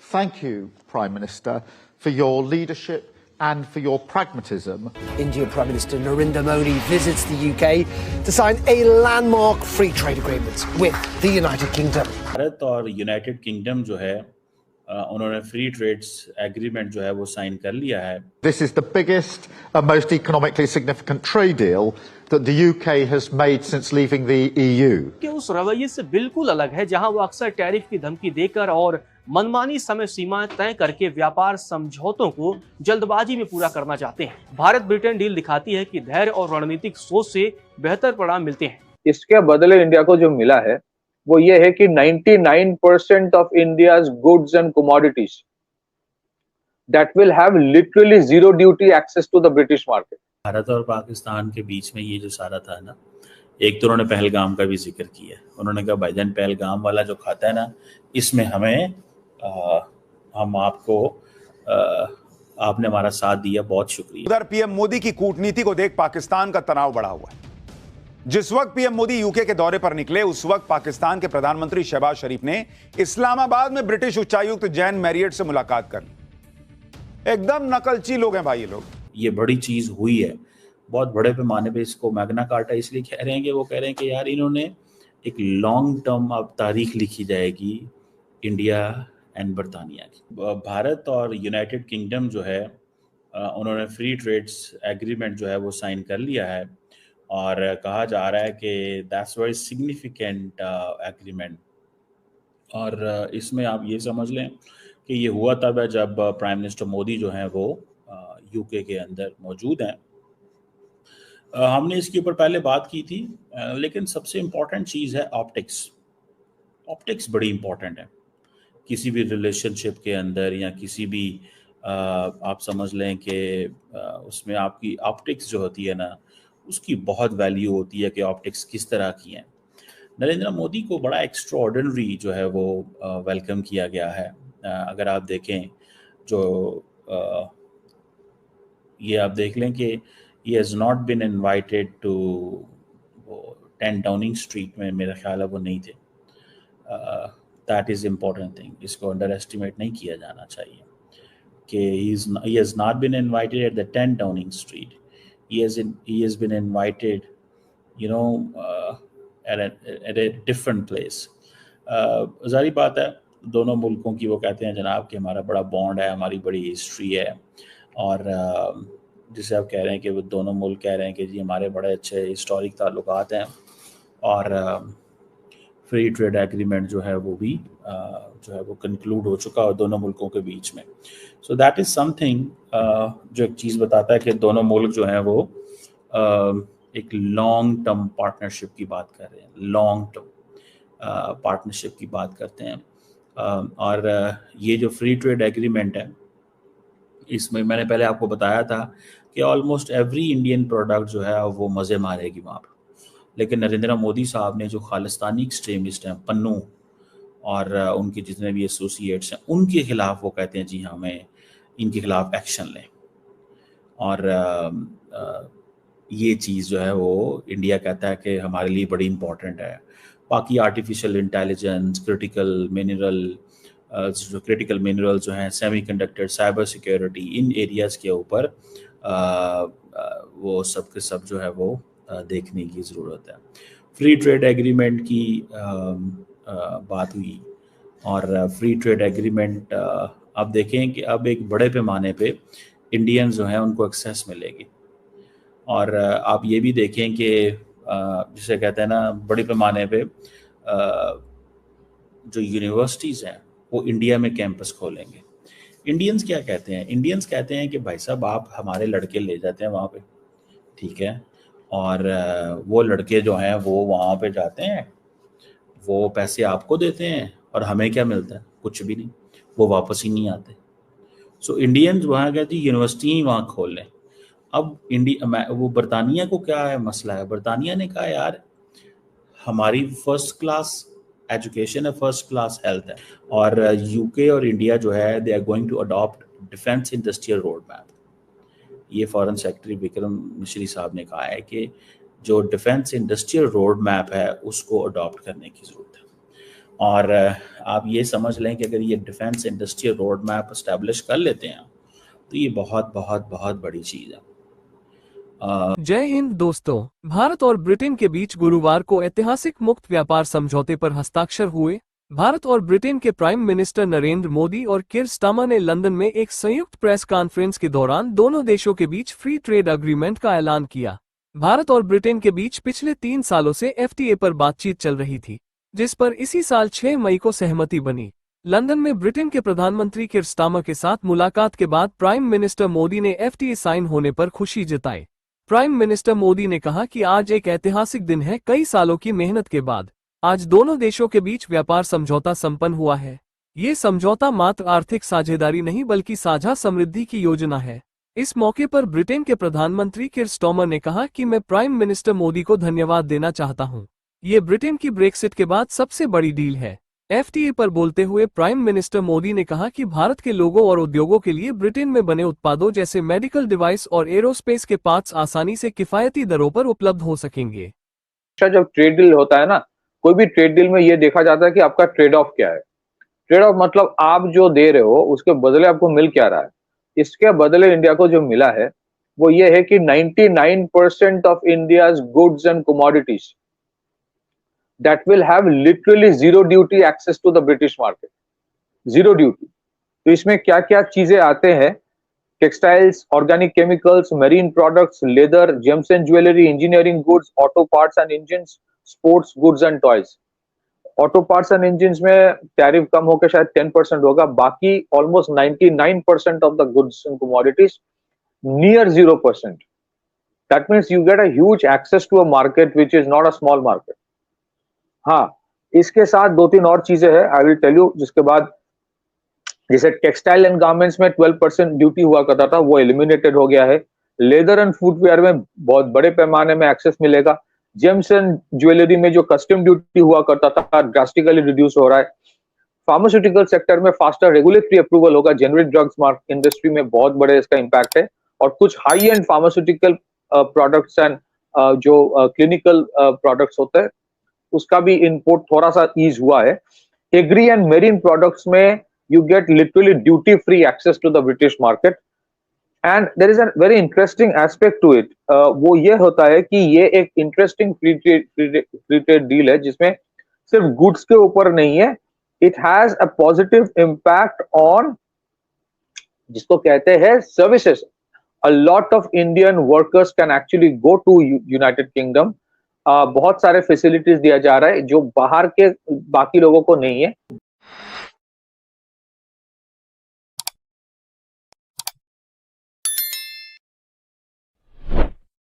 Thank you, Prime Minister, for your leadership and for your pragmatism. Indian Prime Minister Narendra Modi visits the UK to sign a landmark free trade agreement with the United Kingdom. Bharat और United kingdom जो है उन्होंने free trades agreement जो है वो sign कर लिया है. This is the biggest and most economically significant trade deal that the UK has made since leaving the EU. कि उस रवैये से बिल्कुल अलग है जहां वो अक्सर टैरिफ की धमकी देकर और मनमानी समय सीमा तय करके व्यापार समझौतों को जल्दबाजी में पूरा करना चाहते हैं. भारत ब्रिटेन डील दिखाती है कि धैर्य और रणनीतिक सोच से बेहतर परिणाम मिलते हैं. इसके बदले इंडिया को जो मिला है वो ये है कि 99% of India's goods and commodities that will have literally zero duty access to the British market. Bharat और पाकिस्तान के बीच में ये जो सारा था ना, एक तो उन्होंने पहलगाम का भी जिक्र किया. उन्होंने कहा भाईजान पहलगाम वाला जो खाता है ना, इसमें हमें हम आपको आपने हमारा साथ दिया, बहुत शुक्रिया. उधर पीएम मोदी की कूटनीति को देख पाकिस्तान का तनाव बढ़ा हुआ है. जिस वक्त पीएम मोदी यूके के दौरे पर निकले उस वक्त पाकिस्तान के प्रधानमंत्री शहबाज शरीफ ने इस्लामाबाद में ब्रिटिश उच्चायुक्त जैन मैरियट से मुलाकात कर ली. एकदम नकलची लोग हैं भाई ये लोग. ये बड़ी चीज हुई है, बहुत बड़े पैमाने पे. इसको मैग्ना कार्टा इसलिए कह रहे हैं कि वो कह रहे हैं कि यार इन्होंने एक लॉन्ग टर्म अब तारीख लिखी जाएगी इंडिया एंड बरतानिया की. भारत और यूनाइटेड किंगडम जो है उन्होंने फ्री ट्रेड्स एग्रीमेंट जो है वो साइन कर लिया है और कहा जा रहा है कि दैट्स वेरी सिग्निफिकेंट एग्रीमेंट. और इसमें आप ये समझ लें कि ये हुआ तब है जब प्राइम मिनिस्टर मोदी जो हैं वो यूके के अंदर मौजूद हैं. हमने इसके ऊपर पहले बात की थी, लेकिन सबसे इम्पॉर्टेंट चीज़ है ऑप्टिक्स. ऑप्टिक्स बड़ी इम्पॉर्टेंट है किसी भी रिलेशनशिप के अंदर या किसी भी आप समझ लें कि उसमें आपकी ऑप्टिक्स जो होती है ना, उसकी बहुत वैल्यू होती है कि ऑप्टिक्स किस तरह की हैं. नरेंद्र मोदी को बड़ा एक्स्ट्राऑर्डिनरी जो है वो वेलकम किया गया है. अगर आप देखें जो ये आप देख लें कि he has not been invited to 10 Downing street में, मेरा ख्याल है वो नहीं थे. That is important thing. इसको अंडर एस्टिमेट नहीं किया जाना चाहिए कि he has not been invited at the 10 Downing street. He has been invited, you know, at a different place. ज़ाहिर बात है दोनों मुल्कों की वो कहते हैं जनाब कि हमारा बड़ा बॉन्ड है, हमारी बड़ी हिस्ट्री है. और जिसे आप कह रहे हैं कि वो दोनों मुल्क कह रहे हैं कि जी हमारे बड़े अच्छे हिस्टोरिक ताल्लुकात हैं और फ्री ट्रेड एग्रीमेंट जो है वो भी जो है वो कंक्लूड हो चुका है दोनों मुल्कों के बीच में. सो दैट इज़ समथिंग जो एक चीज़ बताता है कि दोनों मुल्क जो हैं वो एक लॉन्ग टर्म पार्टनरशिप की बात कर रहे हैं, लॉन्ग टर्म पार्टनरशिप की बात करते हैं. और ये जो फ्री ट्रेड एग्रीमेंट है इसमें मैंने पहले आपको बताया था कि ऑलमोस्ट एवरी इंडियन प्रोडक्ट जो है वो मज़े मारेगी वहाँ पर. लेकिन नरेंद्र मोदी साहब ने जो खालिस्तानी एक्सट्रीमिस्ट हैं पन्नू और उनके जितने भी एसोसिएट्स हैं उनके ख़िलाफ़ वो कहते हैं जी हमें इनके ख़िलाफ़ एक्शन लें. और ये चीज़ जो है वो इंडिया कहता है कि हमारे लिए बड़ी इम्पॉर्टेंट है. बाकी आर्टिफिशियल इंटेलिजेंस, क्रिटिकल मिनरल जो हैं, सेमीकंडक्टर, साइबर सिक्योरिटी, इन एरियाज़ के ऊपर वो सब के सब जो है वो देखने की ज़रूरत है. फ्री ट्रेड एग्रीमेंट की बात हुई और फ्री ट्रेड एग्रीमेंट अब देखें कि अब एक बड़े पैमाने पे इंडियंस जो हैं उनको एक्सेस मिलेगी. और आप ये भी देखें कि जिसे कहते हैं ना बड़े पैमाने पे जो यूनिवर्सिटीज़ हैं वो इंडिया में कैंपस खोलेंगे. इंडियंस क्या कहते हैं? इंडियंस कहते हैं कि भाई साहब आप हमारे लड़के ले जाते हैं वहाँ पे, ठीक है, और वो लड़के जो हैं वो वहाँ पे जाते हैं, वो पैसे आपको देते हैं और हमें क्या मिलता है? कुछ भी नहीं, वो वापस ही नहीं आते. सो इंडियंस वहाँ कहते हैं यूनिवर्सिटी ही वहाँ खोल लें. अब वो बरतानिया को क्या है मसला है? बरतानिया ने कहा यार हमारी फर्स्ट क्लास एजुकेशन है, फर्स्ट क्लास हेल्थ है, और यूके और इंडिया जो है they are going to adopt defence industrial road map. ये फॉरेन सेक्रेटरी विक्रम मिश्री साहब ने कहा है कि जो डिफेंस इंडस्ट्रियल रोड मैप है उसको अडॉप्ट करने की ज़रूरत है. और आप ये समझ लें कि अगर ये defence industrial road map establish कर लेते हैं तो ये बहुत बहुत बहुत बड़ी चीज़ है। जय हिंद दोस्तों। भारत और ब्रिटेन के बीच गुरुवार को ऐतिहासिक मुक्त व्यापार समझौते पर हस्ताक्षर हुए। भारत और ब्रिटेन के प्राइम मिनिस्टर नरेंद्र मोदी और किर स्टारमर ने लंदन में एक संयुक्त प्रेस कॉन्फ्रेंस के दौरान दोनों देशों के बीच फ्री ट्रेड एग्रीमेंट का ऐलान किया। भारत और ब्रिटेन के बीच पिछले 3 सालों से FTA पर बातचीत चल रही थी, जिस पर इसी साल 6 मई को सहमति बनी। लंदन में ब्रिटेन के प्रधानमंत्री किर स्टारमर के साथ मुलाकात के बाद प्राइम मिनिस्टर मोदी ने FTA साइन होने पर खुशी जताई। प्राइम मिनिस्टर मोदी ने कहा कि आज एक ऐतिहासिक दिन है। कई सालों की मेहनत के बाद आज दोनों देशों के बीच व्यापार समझौता संपन्न हुआ है। ये समझौता मात्र आर्थिक साझेदारी नहीं बल्कि साझा समृद्धि की योजना है। इस मौके पर ब्रिटेन के प्रधानमंत्री किर स्टारमर ने कहा कि मैं प्राइम मिनिस्टर मोदी को धन्यवाद देना चाहता हूं। ये ब्रिटेन की ब्रेक्सिट के बाद सबसे बड़ी डील है। FTA पर बोलते हुए प्राइम मिनिस्टर मोदी ने कहा कि भारत के लोगों और उद्योगों के लिए ब्रिटेन में बने उत्पादों जैसे मेडिकल डिवाइस और एरोस्पेस के पार्ट्स आसानी से किफायती दरों पर उपलब्ध हो सकेंगे। जब ट्रेड डील होता है ना, कोई भी ट्रेड डील में ये देखा जाता है कि आपका ट्रेड ऑफ क्या है। ट्रेड ऑफ मतलब आप जो दे रहे हो उसके बदले आपको मिल क्या रहा है। इसके बदले इंडिया को जो मिला है वो ये है कि 99% of India's goods and commodities that will have literally zero duty access to the British market, zero duty। तो इसमें क्या क्या चीजें आते हैं? Textiles, organic chemicals, marine products, leather, gems and jewellery, engineering goods, auto parts and engines, sports goods and toys. Auto parts and engines में tariff कम होकर शायद 10% होगा, बाकी almost 99% of the goods and commodities near 0%। That means you get a huge access to a market which is not a small market. हाँ, इसके साथ 2-3 और चीजें हैं, आई विल टेल यू। जिसके बाद जैसे टेक्सटाइल एंड गारमेंट्स में 12% ड्यूटी हुआ करता था, वो एलिमिनेटेड हो गया है। लेदर एंड फुटवेयर में बहुत बड़े पैमाने में एक्सेस मिलेगा। जेम्स एंड ज्वेलरी में जो कस्टम ड्यूटी हुआ करता था ड्रास्टिकली रिड्यूस हो रहा है। फार्मास्यूटिकल सेक्टर में फास्टर रेगुलेटरी अप्रूवल होगा। जेनरिक ड्रग्स मार्केट इंडस्ट्री में बहुत बड़े इसका इंपैक्ट है। और कुछ high and pharmaceutical products and जो क्लिनिकल प्रोडक्ट्स होते हैं उसका भी इंपोर्ट थोड़ा सा ईज हुआ है। एग्री एंड मेरीन प्रोडक्ट्स में you get literally duty free access to the British market. And there is a very interesting aspect to it. वो ये होता है कि ये एक इंटरेस्टिंग फ्री ट्रेड डील है जिसमें सिर्फ गुड्स के ऊपर नहीं है, it has a positive impact on जिसको कहते हैं services. A lot of Indian workers can actually go to United Kingdom. बहुत सारे फैसिलिटीज दिया जा रहा है जो बाहर के बाकी लोगों को नहीं है।